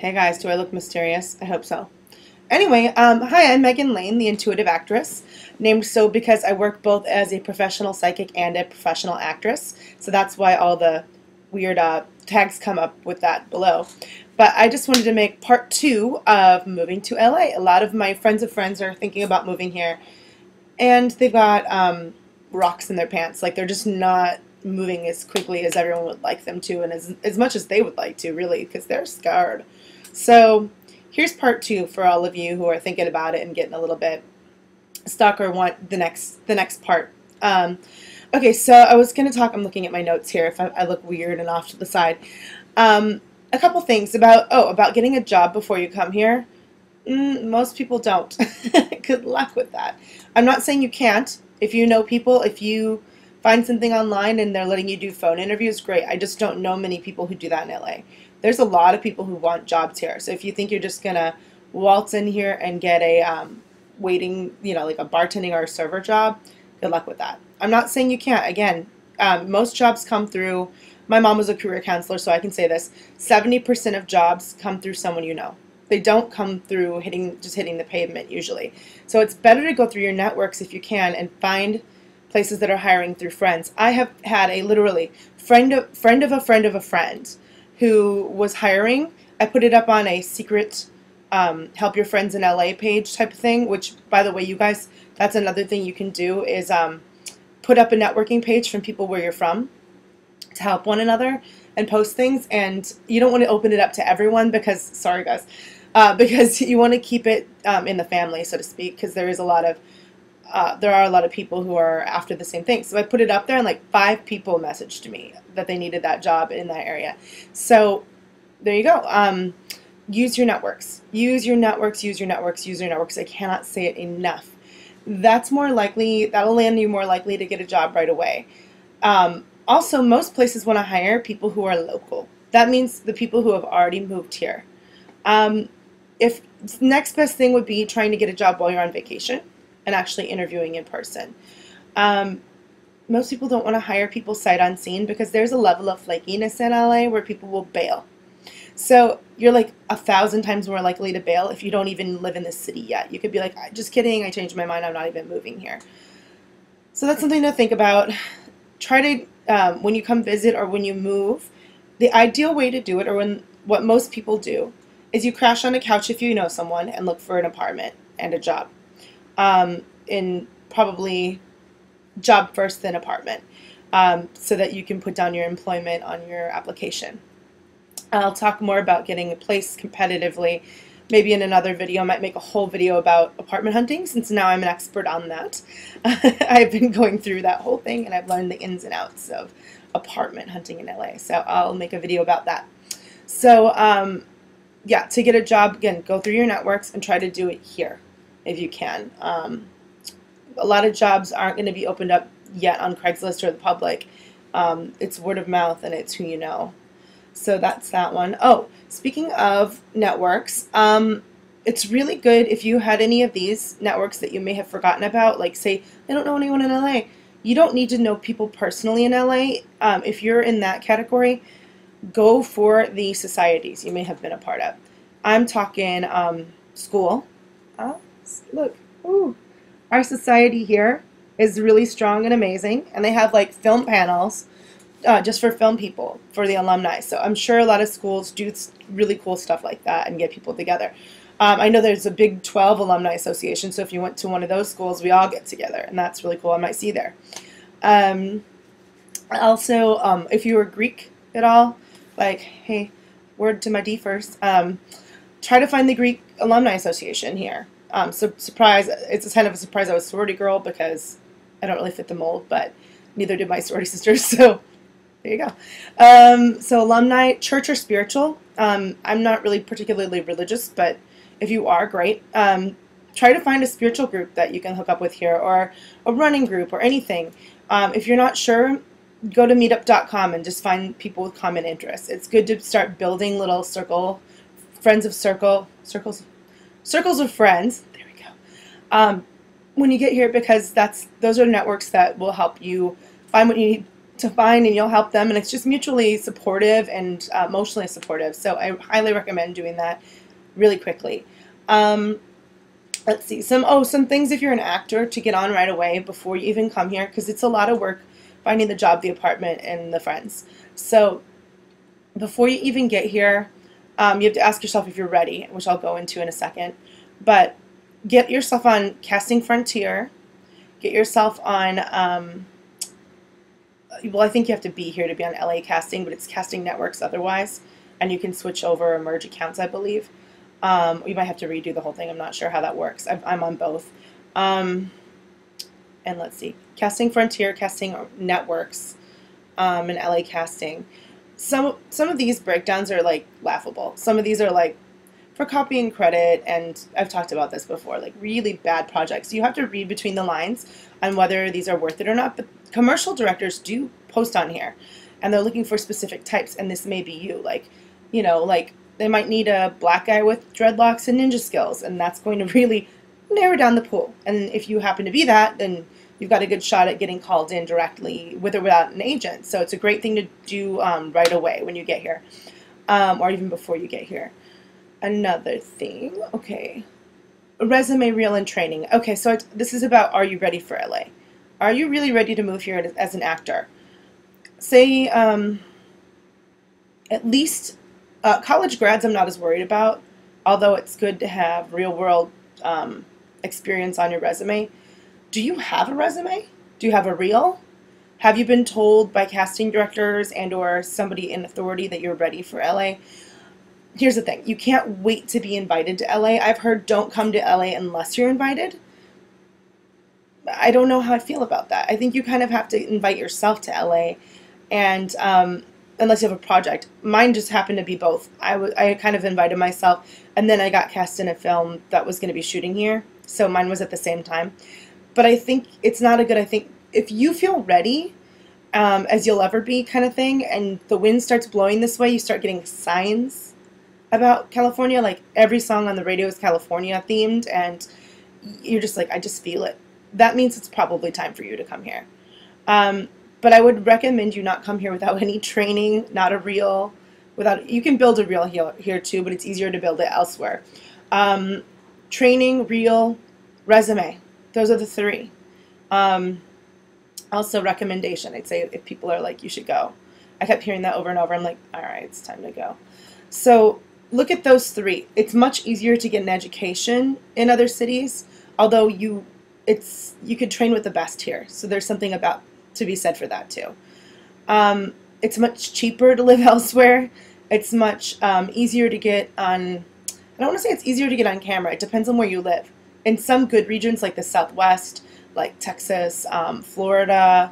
Hey guys, do I look mysterious? I hope so. Anyway, hi, I'm Megan Lane, the intuitive actress, named so because I work both as a professional psychic and a professional actress. So that's why all the weird tags come up with that below. But I just wanted to make part two of moving to LA. A lot of my friends of friends are thinking about moving here, and they've got rocks in their pants. Like they're just not moving as quickly as everyone would like them to, and as much as they would like to, really, because they're scared. So here's part two for all of you who are thinking about it and getting a little bit stuck or want the next part. Okay, so I was going to talk, I'm looking at my notes here if I look weird and off to the side. A couple things about getting a job before you come here. Most people don't. Good luck with that. I'm not saying you can't. If you know people, if you find something online and they're letting you do phone interviews, great. I just don't know many people who do that in LA. There's a lot of people who want jobs here. So if you think you're just going to waltz in here and get a waiting, like a bartending or a server job, good luck with that. I'm not saying you can't. Again, most jobs come through, my mom was a career counselor, so I can say this, 70% of jobs come through someone you know. They don't come through just hitting the pavement usually. So it's better to go through your networks if you can and find places that are hiring through friends. I have had a literally friend of a friend of a friend who was hiring. I put it up on a secret help your friends in LA page type of thing, which, by the way, you guys, that's another thing you can do is put up a networking page from people where you're from to help one another and post things. And you don't want to open it up to everyone because, sorry guys, because you want to keep it in the family, so to speak, because there are a lot of people who are after the same thing. So I put it up there and like 5 people messaged me that they needed that job in that area. So there you go. Use your networks. Use your networks, use your networks, use your networks. I cannot say it enough. That'll land you more likely to get a job right away. Also, most places want to hire people who are local. That means the people who have already moved here. If next best thing would be trying to get a job while you're on vacation and actually interviewing in person. Most people don't want to hire people sight unseen because there's a level of flakiness in LA where people will bail. So you're like 1,000 times more likely to bail if you don't even live in the city yet. You could be like, just kidding, I changed my mind, I'm not even moving here. So that's something to think about. Try to, when you come visit or when you move, the ideal way to do it, or what most people do, is you crash on a couch if you know someone and look for an apartment and a job. In probably job first, then apartment, so that you can put down your employment on your application. I'll talk more about getting a place competitively, maybe in another video. I might make a whole video about apartment hunting since now I'm an expert on that. I've been going through that whole thing and I've learned the ins and outs of apartment hunting in LA. So I'll make a video about that. So yeah, to get a job, again, go through your networks and try to do it here if you can. A lot of jobs aren't going to be opened up yet on Craigslist or the public. It's word of mouth and it's who you know. So that's that one. Oh, speaking of networks, it's really good if you had any of these networks that you may have forgotten about, like say, I don't know anyone in LA. You don't need to know people personally in LA. If you're in that category, go for the societies you may have been a part of. I'm talking school. Look, ooh. Our society here is really strong and amazing, and they have like film panels just for film people, for the alumni. So I'm sure a lot of schools do really cool stuff like that and get people together. I know there's a Big 12 alumni association, so if you went to one of those schools, we all get together, and that's really cool. I might see you there. Also, if you were Greek at all, like, hey, word to my D first, try to find the Greek alumni association here. So surprise, it's kind of a surprise I was a sorority girl because I don't really fit the mold, but neither did my sorority sisters, so there you go. So alumni, church or spiritual. I'm not really particularly religious, but if you are, great. Try to find a spiritual group that you can hook up with here, or a running group or anything. If you're not sure, go to meetup.com and just find people with common interests. It's good to start building little circles of friends. There we go. When you get here, because those are networks that will help you find what you need to find, and you'll help them, and it's just mutually supportive and emotionally supportive. So I highly recommend doing that really quickly. Let's see, some things if you're an actor to get on right away before you even come here, because it's a lot of work finding the job, the apartment, and the friends. So before you even get here, you have to ask yourself if you're ready, which I'll go into in a second. But get yourself on Casting Frontier. Get yourself on, well, I think you have to be here to be on LA Casting, but it's Casting Networks otherwise. And you can switch over or merge accounts, I believe. You might have to redo the whole thing. I'm not sure how that works. I'm on both. And let's see. Casting Frontier, Casting Networks, and LA Casting. Some of these breakdowns are like laughable. Some of these are like for copy and credit, and I've talked about this before, like really bad projects. You have to read between the lines on whether these are worth it or not. But commercial directors do post on here, and they're looking for specific types, and this may be you. Like, you know, like they might need a black guy with dreadlocks and ninja skills, and that's going to really narrow down the pool. And if you happen to be that, then you've got a good shot at getting called in directly with or without an agent. So it's a great thing to do right away when you get here, or even before you get here. Another thing, okay, resume reel and training. Okay, so this is about, are you ready for LA? Are you really ready to move here as an actor? Say at least college grads I'm not as worried about, although it's good to have real world experience on your resume. Do you have a resume? Do you have a reel? Have you been told by casting directors and or somebody in authority that you're ready for LA? Here's the thing. You can't wait to be invited to LA. I've heard don't come to LA unless you're invited. I don't know how I feel about that. I think you kind of have to invite yourself to LA, and unless you have a project. Mine just happened to be both. I kind of invited myself, and then I got cast in a film that was going to be shooting here. So mine was at the same time. But I think it's not a good, I think, if you feel ready, as you'll ever be kind of thing, and the wind starts blowing this way, you start getting signs about California. Like every song on the radio is California themed, and you're just like, I just feel it. That means it's probably time for you to come here. But I would recommend you not come here without any training, not a reel. You can build a reel here too, but it's easier to build it elsewhere. Training, reel, resume. Those are the three. Also recommendation. I'd say if people are like, you should go. I kept hearing that over and over. I'm like, all right, it's time to go. So look at those three. It's much easier to get an education in other cities, although you could train with the best here. So there's something about to be said for that too. It's much cheaper to live elsewhere. It's much easier to get on, I don't want to say it's easier to get on camera. It depends on where you live. In some good regions like the Southwest, like Texas, Florida,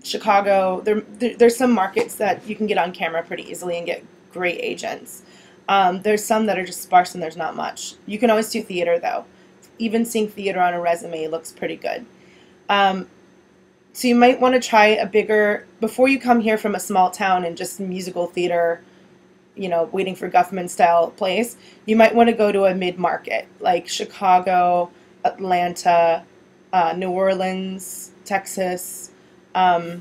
Chicago, there's some markets that you can get on camera pretty easily and get great agents. There's some that are just sparse and there's not much. You can always do theater though. Even seeing theater on a resume looks pretty good. So you might want to try a bigger, before you come here from a small town and just musical theater, you know, waiting for Guffman style place, you might want to go to a mid-market like Chicago, Atlanta, New Orleans, Texas. I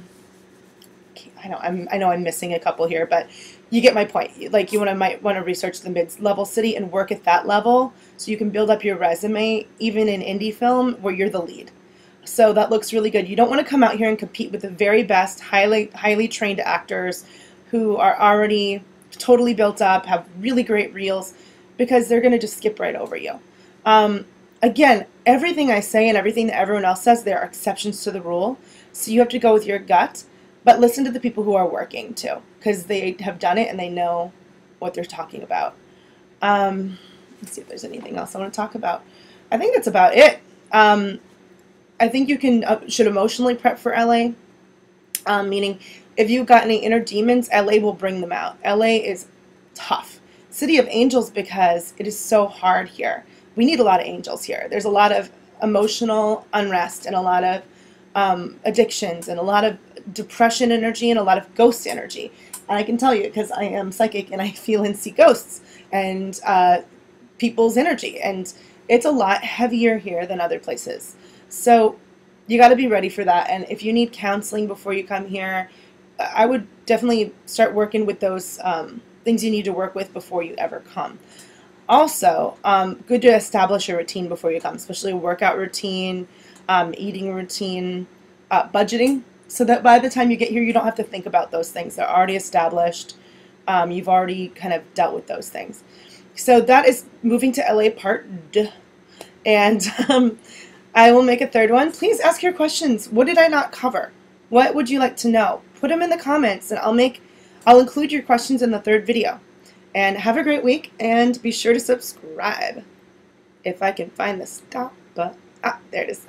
know I'm missing a couple here, but you get my point. Like you might want to research the mid-level city and work at that level so you can build up your resume even in indie film where you're the lead. So that looks really good. You don't want to come out here and compete with the very best, highly trained actors who are already totally built up, have really great reels, because they're going to just skip right over you. Again, everything I say and everything that everyone else says, there are exceptions to the rule. So you have to go with your gut, but listen to the people who are working too, because they have done it and they know what they're talking about. Let's see if there's anything else I want to talk about. I think that's about it. I think you should emotionally prep for LA, meaning if you've got any inner demons, LA will bring them out. LA is tough. City of Angels, because it is so hard here. We need a lot of angels here. There's a lot of emotional unrest and a lot of addictions and a lot of depression energy and a lot of ghost energy. And I can tell you because I am psychic and I feel and see ghosts and people's energy. And it's a lot heavier here than other places. So you got to be ready for that. And if you need counseling before you come here, I would definitely start working with those things you need to work with before you ever come. Also, good to establish a routine before you come, especially a workout routine, eating routine, budgeting, so that by the time you get here, you don't have to think about those things. They're already established. You've already kind of dealt with those things. So that is moving to LA part D. And I will make a third one. Please ask your questions. What did I not cover? What would you like to know? Put them in the comments, and I'll include your questions in the third video. And have a great week, and be sure to subscribe. If I can find the stop button. Ah, there it is.